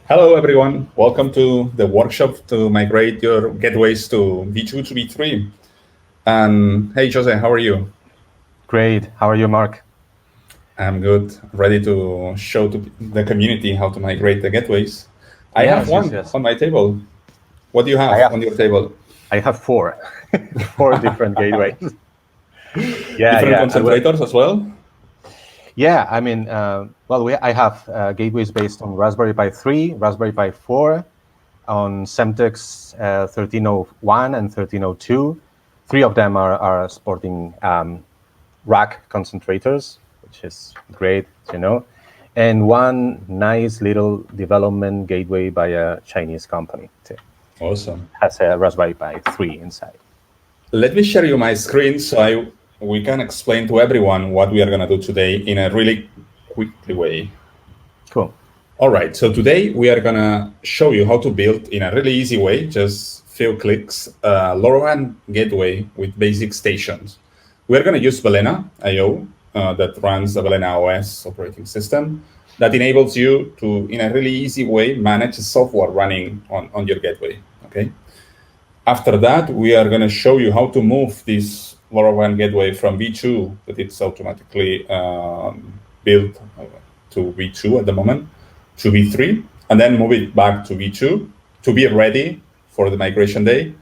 Hello, everyone. Welcome to the workshop to migrate your gateways to V2 to V3. And hey, Jose, how are you? Great. How are you, Mark? I'm good. Ready to show to the community how to migrate the gateways. I have Yes, yes, one yes. on my table. What do you I have have on your table? I have four, four different gateways. Yeah, Different yeah. concentrators as well? Yeah. I mean, I have gateways based on Raspberry Pi 3, Raspberry Pi 4, on Semtex 1301 and 1302. Three of them are sporting rack concentrators, which is great, and one nice little development gateway by a Chinese company. Awesome. Has a Raspberry Pi 3 inside. Let me share you my screen so we can explain to everyone what we are going to do today in a really quickly way. Cool. All right, so today we are gonna show you how to build in a really easy way, just few clicks, a LoRaWAN gateway with basic stations. We're gonna use Balena IO that runs the Balena OS operating system that enables you to, in a really easy way, manage software running on your gateway, okay? After that, we are gonna show you how to move this LoRaWAN gateway from V2, that it's automatically built to V2 at the moment, to V3, and then move it back to V2 to be ready for the migration day.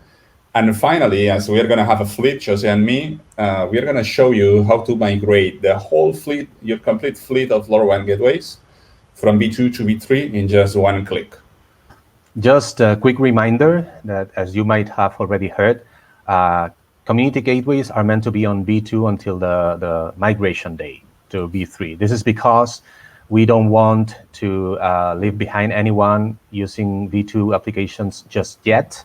And finally, as we're going to have a fleet, Jose and me, we're going to show you how to migrate the whole fleet, your complete fleet of LoRaWAN gateways from V2 to V3 in just one click. Just a quick reminder that, as you might have already heard, community gateways are meant to be on V2 until the migration day to V3. This is because we don't want to leave behind anyone using V2 applications just yet.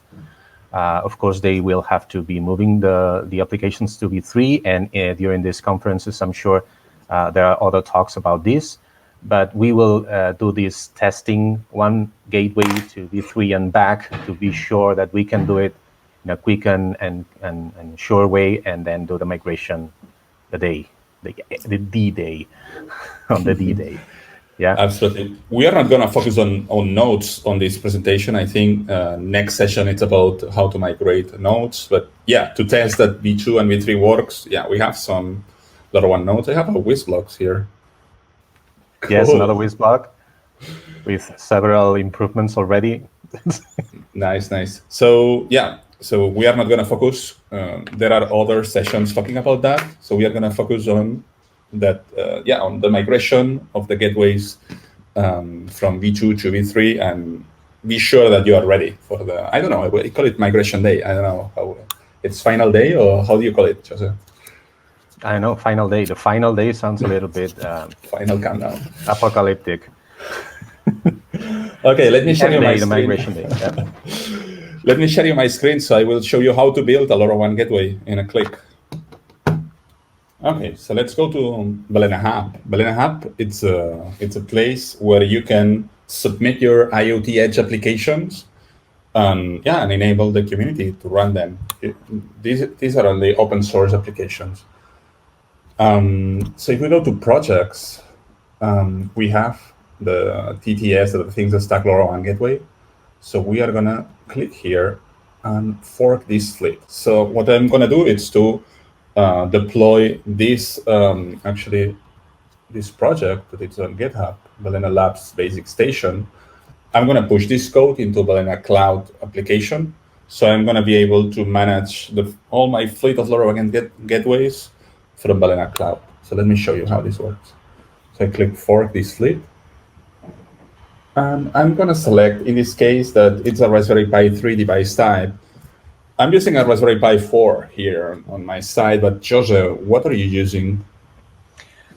Of course, they will have to be moving the applications to V3, and during these conferences, I'm sure there are other talks about this. But we will do this testing, one gateway to V3 and back, to be sure that we can do it in a quick and sure way, and then do the migration the D-Day, on the D-Day. Yeah, absolutely. We are not going to focus on nodes on this presentation. I think next session it's about how to migrate nodes. But yeah, to test that V2 and V3 works, yeah, we have some LoRaWAN nodes. I have a WizBlocks here. Cool. Yes, another WizBlock with several improvements already. Nice, nice. So yeah, so we are not going to focus. There are other sessions talking about that. So we are going to focus on that, on the migration of the gateways from V2 to V3, and be sure that you are ready for the, I don't know, I call it migration day. I don't know how it's final day, or how do you call it, Jose? I know, final day. The final day sounds a little bit final countdown, apocalyptic. Okay, let me show you my the screen. migration day. Yeah. Let me share you my screen, so I will show you how to build a LoRaWAN gateway in a click. Okay, so let's go to Balena Hub. Balena Hub, it's a place where you can submit your IoT edge applications, and enable the community to run them. These are only open source applications. So if we go to projects, we have the TTS, the Things That Stack LoRaWAN Gateway. So we are gonna click here and fork this fleet. So what I'm gonna do is to deploy this, this project that it's on GitHub, Balena Labs Basic Station. I'm gonna push this code into Balena Cloud application. So I'm gonna be able to manage all my fleet of LoRaWAN gateways from Balena Cloud. So let me show you how this works. So I click fork this fleet. And I'm going to select, in this case, that it's a Raspberry Pi 3 device type. I'm using a Raspberry Pi 4 here on my side, but Jose, what are you using?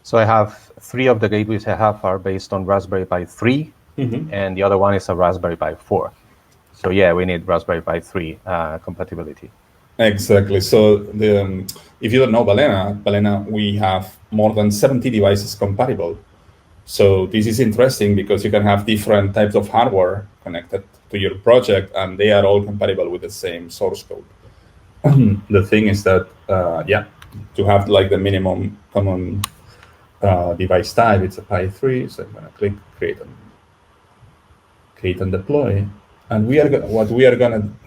So I have three of the gateways I have are based on Raspberry Pi 3, and the other one is a Raspberry Pi 4. So yeah, we need Raspberry Pi 3 compatibility. Exactly. So if you don't know Balena, we have more than 70 devices compatible. So this is interesting because you can have different types of hardware connected to your project, and they are all compatible with the same source code. The thing is that, to have like the minimum common device type, it's a Pi 3. So I'm going to click create and deploy. And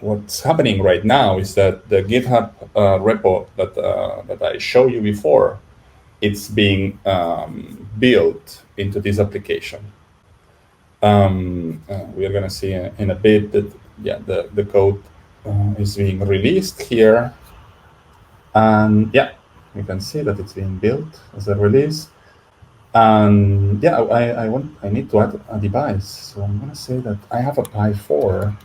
what's happening right now is that the GitHub repo that I showed you before, it's being built into this application. We are going to see in a bit that the code is being released here, and we can see that it's being built as a release. And I need to add a device, so I'm going to say that I have a Pi 4.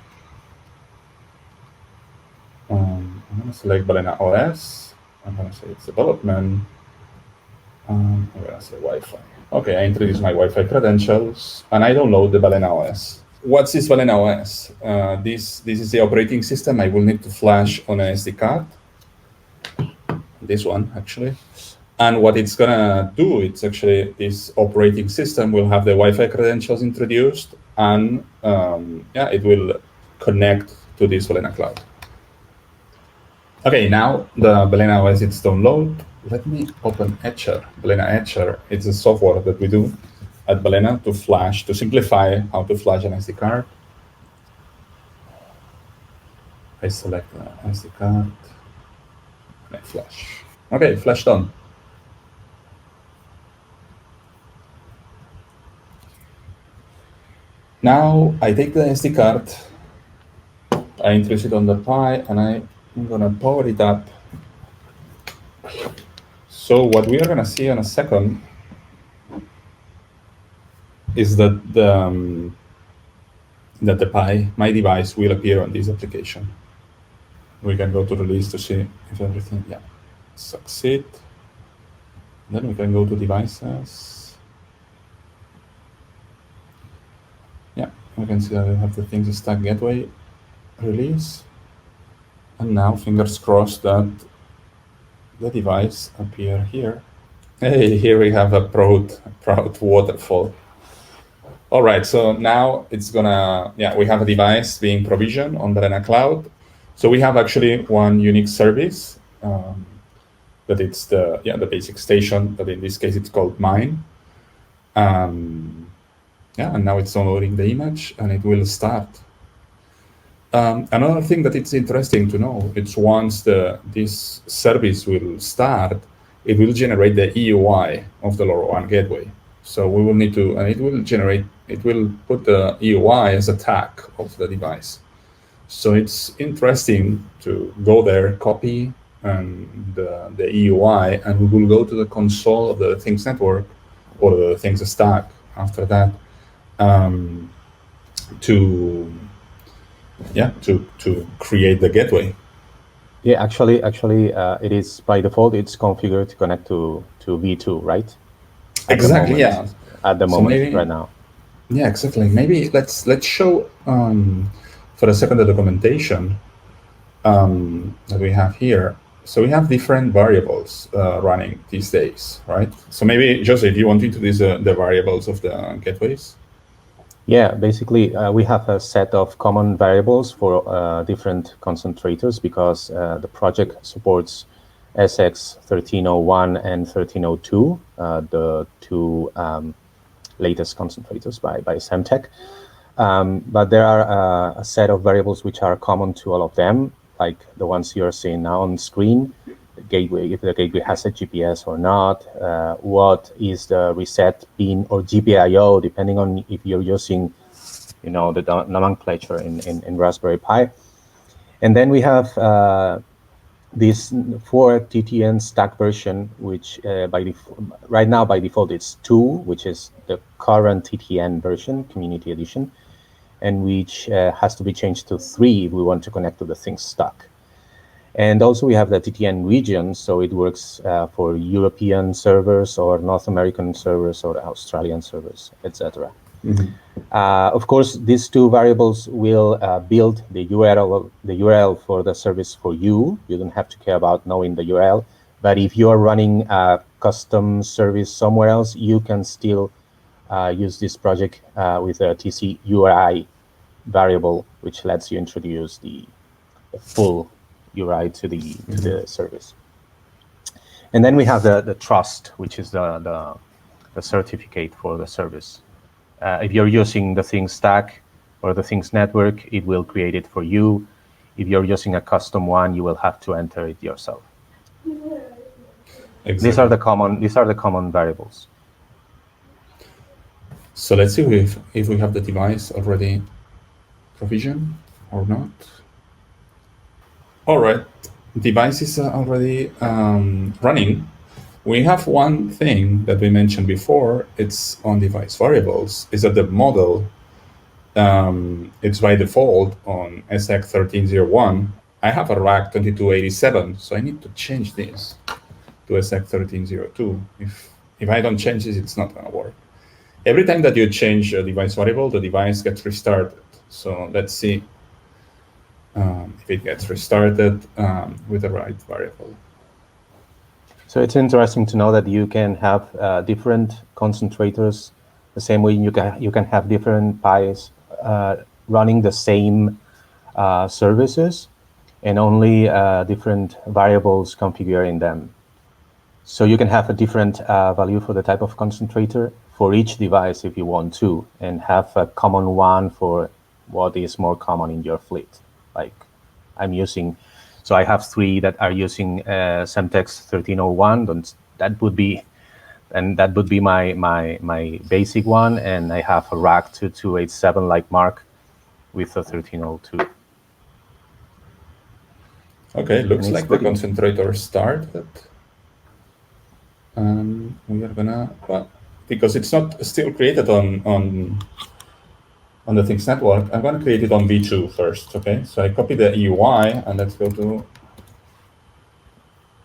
I'm going to select Balena OS. I'm going to say it's development. I'm going to say Wi-Fi. Okay, I introduce my Wi-Fi credentials, and I download the Balena OS. What's this Balena OS? This is the operating system. I will need to flash on an SD card. This one, actually. And what it's going to do, it's actually this operating system will have the Wi-Fi credentials introduced, and it will connect to this Balena cloud. Okay, now the Balena OS is download. Let me open Etcher. Balena Etcher, it's a software that we do at Balena to flash, to simplify how to flash an SD card. I select the SD card, and I flash. Okay, flash done. Now I take the SD card, I introduce it on the Pi, and I'm gonna power it up. So what we are gonna see in a second is that the Pi, my device, will appear on this application. We can go to release to see if everything, succeed. Then we can go to devices. We can see that we have the things stack gateway release. And now fingers crossed that the device appear here. Hey, here we have a proud waterfall. All right, so now it's gonna, we have a device being provisioned on Balena Cloud. So we have actually one unique service that it's the basic station, but in this case it's called mine. And now it's downloading the image and it will start. Another thing that it's interesting to know, it's once this service will start, it will generate the EUI of the LoRaWAN gateway. So we will need to, and it will put the EUI as a tag of the device. So it's interesting to go there, copy the EUI, and we will go to the console of the Things network or the Things stack after that to create the gateway. Yeah, actually, it is by default. It's configured to connect to V2, right? Exactly. At the moment, right now. Yeah, exactly. Maybe let's show for a second the documentation that we have here. So we have different variables running these days, right? So maybe Joseph, you want to introduce the variables of the gateways? Yeah, basically, we have a set of common variables for different concentrators because the project supports SX1301 and 1302, the two latest concentrators by Semtech. But there are a set of variables which are common to all of them, like the ones you're seeing now on screen. The gateway, if the gateway has a GPS or not, what is the reset pin or GPIO, depending on if you're using, the nomenclature in Raspberry Pi. And then we have this 4 TTN stack version, which right now by default it's 2, which is the current TTN version, Community Edition, and which has to be changed to 3 if we want to connect to the Things stack. And also we have the TTN region, so it works for European servers or North American servers or Australian servers, etc. Mm-hmm. Of course, these two variables will build the URL for the service for you. You don't have to care about knowing the URL, but if you are running a custom service somewhere else, you can still use this project with a DCURI variable, which lets you introduce the full URI to the service. And then we have the trust, which is the certificate for the service. If you're using the Things stack, or the Things network, it will create it for you. If you're using a custom one, you will have to enter it yourself. Exactly. These are the common variables. So let's see if we have the device already provisioned or not. All right, device is already running. We have one thing that we mentioned before. It's on device variables. Is that the model? It's by default on SX1301. I have a rack 2287, so I need to change this to SX1302. If I don't change this, it's not gonna work. Every time that you change a device variable, the device gets restarted. So let's see if it gets restarted with the right variable. So it's interesting to know that you can have different concentrators, the same way you can have different PIs running the same services, and only different variables configuring them. So you can have a different value for the type of concentrator for each device if you want to, and have a common one for what is more common in your fleet. Like I'm using, so I have 3 that are using Semtex 1301. That would be my basic one, and I have a rack 2287 like Marc with a 1302. Okay, looks like the concentrator started. And we are gonna, well, because it's not still created on the Things network, I'm gonna create it on V2 first, okay? So I copy the EUI and let's go to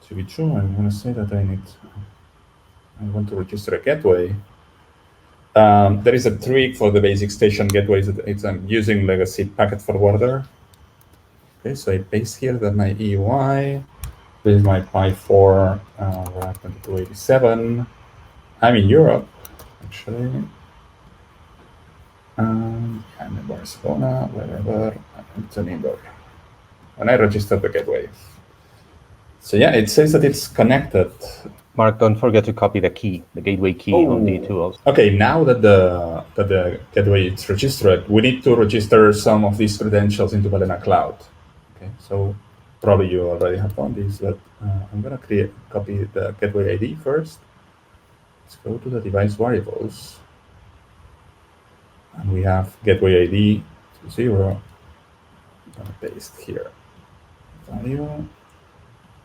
V2. I'm gonna say that I want to register a gateway. There is a trick for the basic station gateways. I'm using legacy packet forwarder. Okay, so I paste here that my EUI. This is my Pi 4 rack 2287. I'm in Europe, actually. I'm in Barcelona, wherever. It's an indoor. And I registered the gateway. So yeah, it says that it's connected. Marc, don't forget to copy the key, the gateway key on V2 also. Okay, now that the gateway is registered, we need to register some of these credentials into Balena Cloud. Okay, so probably you already have done this, but I'm gonna copy the gateway ID first. Let's go to the device variables. And we have gateway ID 0. I'm gonna paste here value.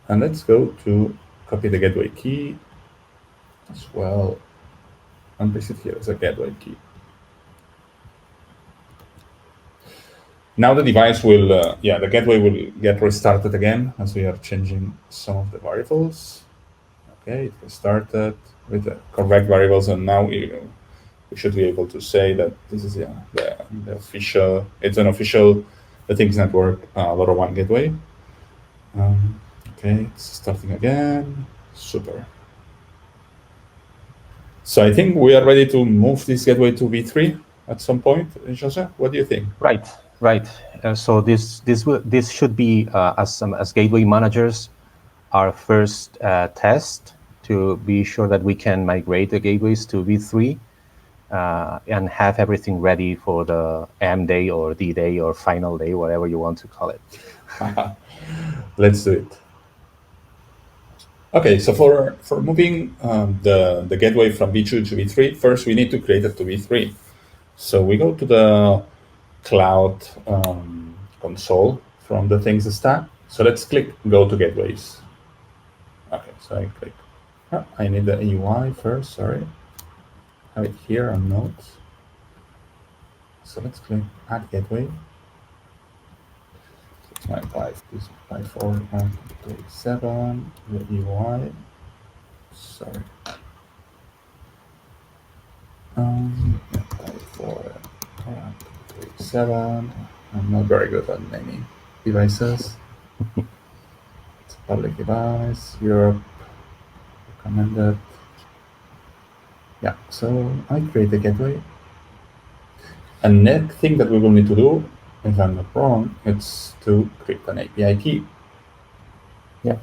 And let's go to copy the gateway key as well and paste it here as a gateway key. Now the device will, the gateway will get restarted again as we are changing some of the variables. Okay, it restarted with the correct variables, and now we should be able to say that this is the official, it's an official, the Things Network LoRaWAN gateway. Okay, it's starting again. Super. So I think we are ready to move this gateway to V3 at some point. Jose, what do you think? Right. So this should be as gateway managers our first test to be sure that we can migrate the gateways to V3 and have everything ready for the M day or D day or final day, whatever you want to call it. Let's do it. Okay, so for moving the gateway from V2 to V3, first we need to create it to V3. So we go to the cloud console from the Things stack. So let's click Go to Gateways. Okay, so I click. I need the EUI first, sorry. Have it here on Notes. So let's click Add Gateway. It's my Pi 4, 7, the EUI. Sorry. Pi 4, 7. I'm not very good at naming devices. It's a public device, Europe, recommended. Yeah, so I create a gateway. And next thing that we will need to do, if I'm not wrong, it's to create an API key. Yeah.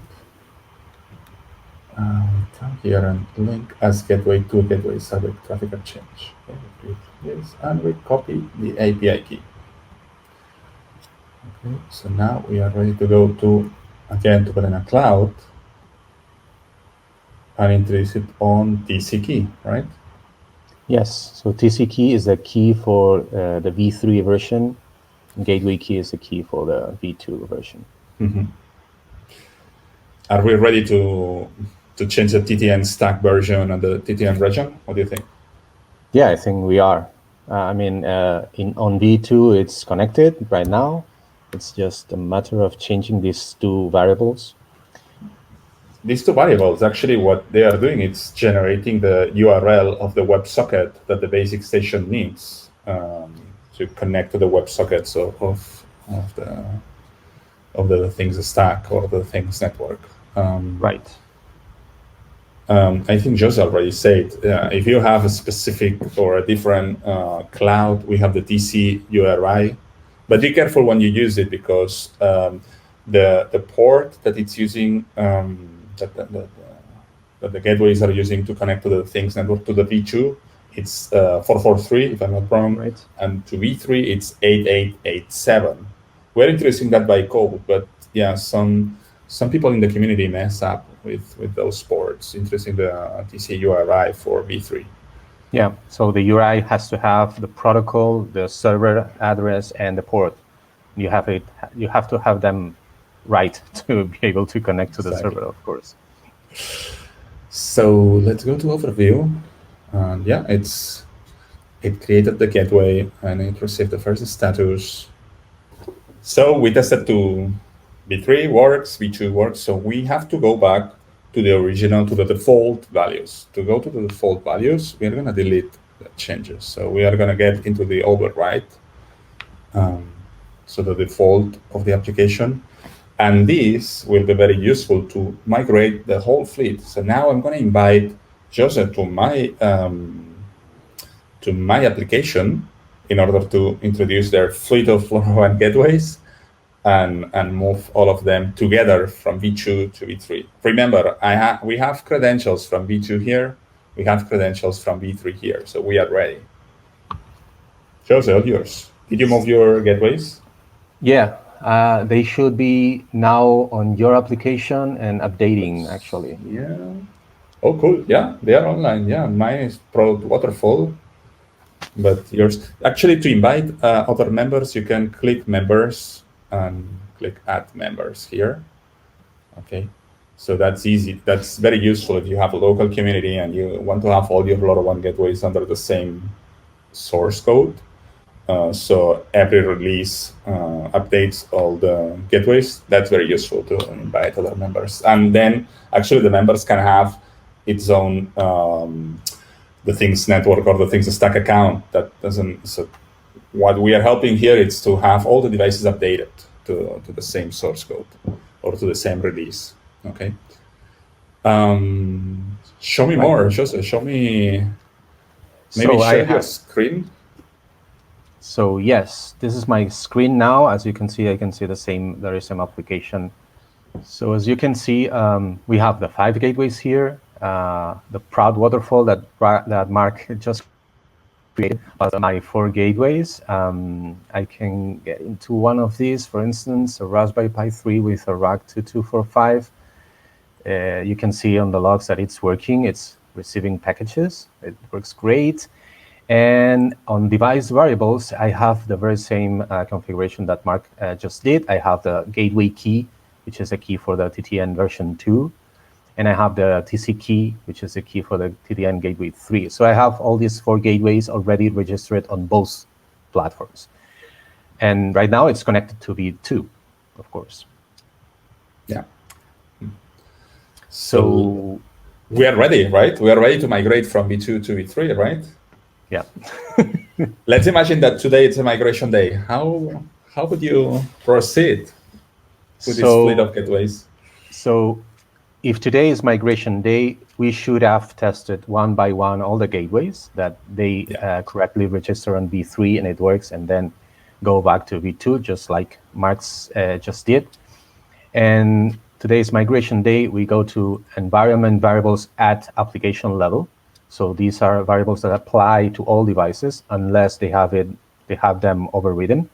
Come here and link as gateway to gateway subject traffic exchange. Okay, we create this and we copy the API key. Okay, so now we are ready to go to, again, to Balena Cloud and introduce it on TC key, right? Yes, so TC key is the key for the V3 version. Gateway key is the key for the V2 version. Are we ready to change the TTN stack version and the TTN region? What do you think? Yeah, I think we are. I mean, on V2, it's connected right now. It's just a matter of changing these two variables. These two variables, actually, what they are doing, it's generating the URL of the WebSocket that the basic station needs to connect to the WebSockets of the things stack or the things network. Right. I think Jose already said, if you have a specific or a different cloud, we have the DCURI, but be careful when you use it because the port that it's using, that the gateways are using to connect to the things network to the V2, it's 443, if I'm not wrong, Right. and to V3, it's 8887. We're introducing that by code, but yeah, some people in the community mess up with those ports, introducing the TCURI for V3. Yeah, so the URI has to have the protocol, the server address, and the port. You have to have them right to be able to connect to the server, of course. So let's go to overview. And yeah, it created the gateway and it received the first status. So we tested to V3 works, V2 works. So we have to go back to the original, to the default values. To go to the default values, we are going to delete the changes. So we are going to get into the override. So the default of the application. And this will be very useful to migrate the whole fleet. So now I'm going to invite Joseph to my application in order to introduce their fleet of LoRaWAN gateways and move all of them together from V2 to V3. Remember, we have credentials from V2 here. We have credentials from V3 here. So we are ready. Joseph, yours. Did you move your gateways? Yeah, they should be now on your application and updating, actually. Yeah. Oh, cool. Yeah, they are online. Yeah, mine is product waterfall, but yours. Actually, to invite other members, you can click members and click add members here. Okay. So that's easy. That's very useful if you have a local community and you want to have all your LoRaWAN gateways under the same source code. So every release updates all the gateways. That's very useful to invite other members. And then actually the members can have its own the things network or the things stack account that doesn't. So what we are helping here is to have all the devices updated to the same source code or to the same release. Okay. Show me more, Jose. Show me. Maybe share your screen. So yes, this is my screen now. As you can see, I can see the same application. So as you can see, we have the 5 gateways here. The proud waterfall that Marc just created was my 4 gateways. I can get into one of these, for instance, a Raspberry Pi 3 with a RAC 2245. You can see on the logs that it's working. It's receiving packages. It works great. And on device variables, I have the very same configuration that Marc just did. I have the gateway key, which is a key for the TTN version 2. And I have the TC key, which is a key for the TTN gateway 3. So I have all these 4 gateways already registered on both platforms. And right now it's connected to V2, of course. Yeah. So we are ready, right? We are ready to migrate from V2 to V3, right? Yeah. Let's imagine that today it's a migration day. How would you proceed with this fleet of gateways? So if today is migration day, we should have tested one by one all the gateways that they correctly register on V3 and it works, and then go back to V2, just like Marc's just did. And today's migration day, we go to environment variables at application level. So these are variables that apply to all devices unless they have them overridden.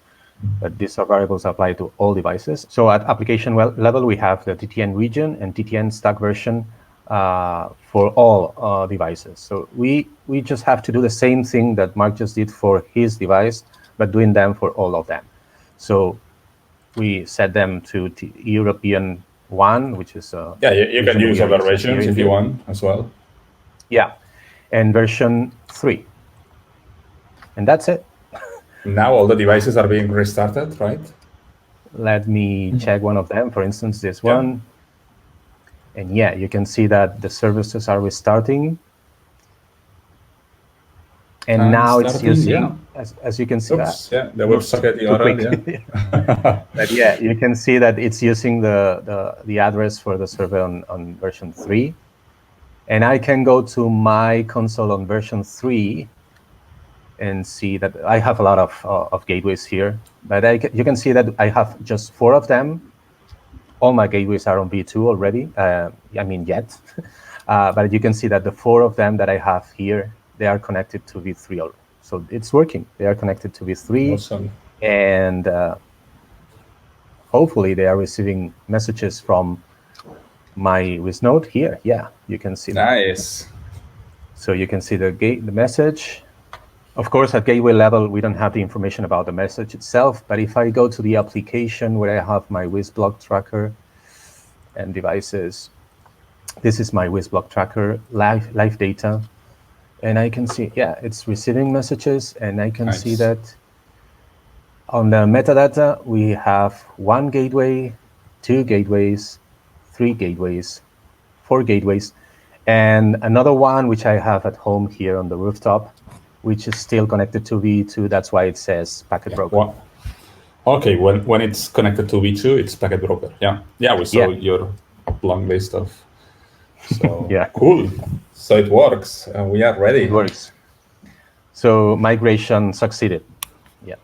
but these are variables apply to all devices. So at application level, we have the TTN region and TTN stack version for all devices. So we just have to do the same thing that Marc just did for his device, but doing them for all of them. So we set them to European 1, which is yeah, you can use other versions if you want as well. Yeah, and version 3, and that's it. Now all the devices are being restarted, right? Let me check one of them. For instance, this one. And yeah, you can see that the services are restarting. And now it's using, as you can see, yeah, the WebSocket URL, yeah. But yeah, you can see that it's using the address for the server on version 3. And I can go to my console on version 3 and see that I have a lot of gateways here. But you can see that I have just 4 of them. All my gateways are on V2 already. Yet. But you can see that the 4 of them that I have here, they are connected to V3 already. So it's working. They are connected to V3. Awesome. And hopefully they are receiving messages from my WIS node here. Yeah, you can see that. Nice. So you can see the message. Of course, at gateway level, we don't have the information about the message itself. But if I go to the application where I have my WIS block tracker and devices, this is my WIS block tracker, live data. And I can see, yeah, it's receiving messages. And I can see that on the metadata, we have 1 gateway, 2 gateways, 3 gateways, 4 gateways, and another one, which I have at home here on the rooftop, which is still connected to V2. That's why it says packet broker. Okay, when it's connected to V2, it's packet broker. Yeah, we saw your long list of. So yeah, cool. So it works. We are ready. It works. So migration succeeded. Yeah.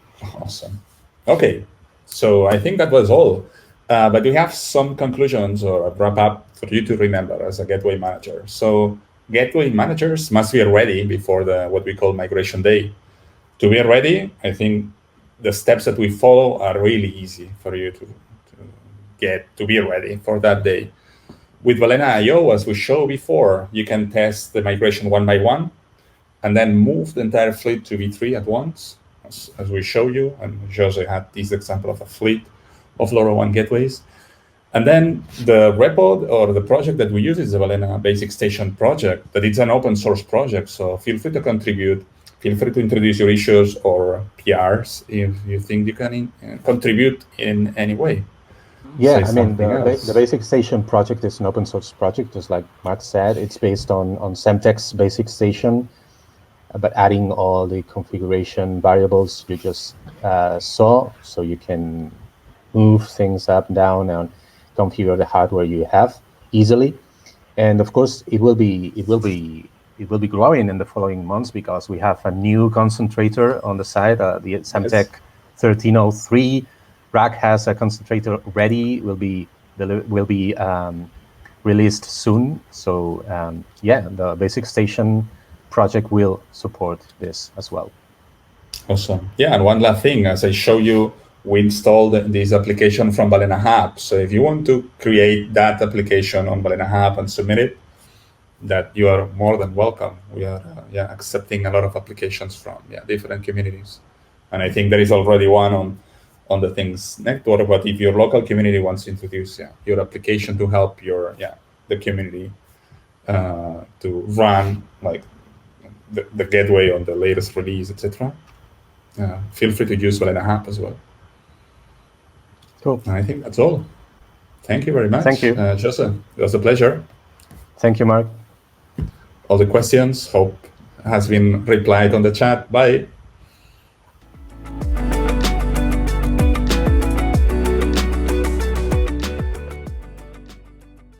Awesome. Okay, so I think that was all. But we have some conclusions or a wrap up for you to remember as a gateway manager. So gateway managers must be ready before what we call migration day. To be ready, I think the steps that we follow are really easy for you to be ready for that day. With Balena IO, as we showed before, you can test the migration 1 by 1 and then move the entire fleet to V3 at once, as we show you. And Jose had this example of a fleet of LoRaWAN gateways. And then the repo or the project that we use is the Balena Basic Station project, that it's an open source project. So feel free to contribute. Feel free to introduce your issues or PRs if you think you can contribute in any way. Yeah, the Basic Station project is an open source project, just like Marc said. It's based on Semtech's Basic Station, but adding all the configuration variables you just saw, so you can move things up and down and configure the hardware you have easily. And of course, it will be growing in the following months because we have a new concentrator on the side, the Semtech 1303. Rack has a concentrator ready, will be released soon. So the Basic Station project will support this as well. Awesome. Yeah, and one last thing, as I show you, we installed this application from Balena Hub. So if you want to create that application on Balena Hub and submit it, that you are more than welcome. We are accepting a lot of applications from different communities. And I think there is already one on the Things network, but if your local community wants to introduce your application to help the community to run like the gateway on the latest release, etc., feel free to use Balena Hub as well. Cool. And I think that's all. Thank you very much. Thank you. Jose, it was a pleasure. Thank you, Marc. All the questions, hope has been replied on the chat. Bye.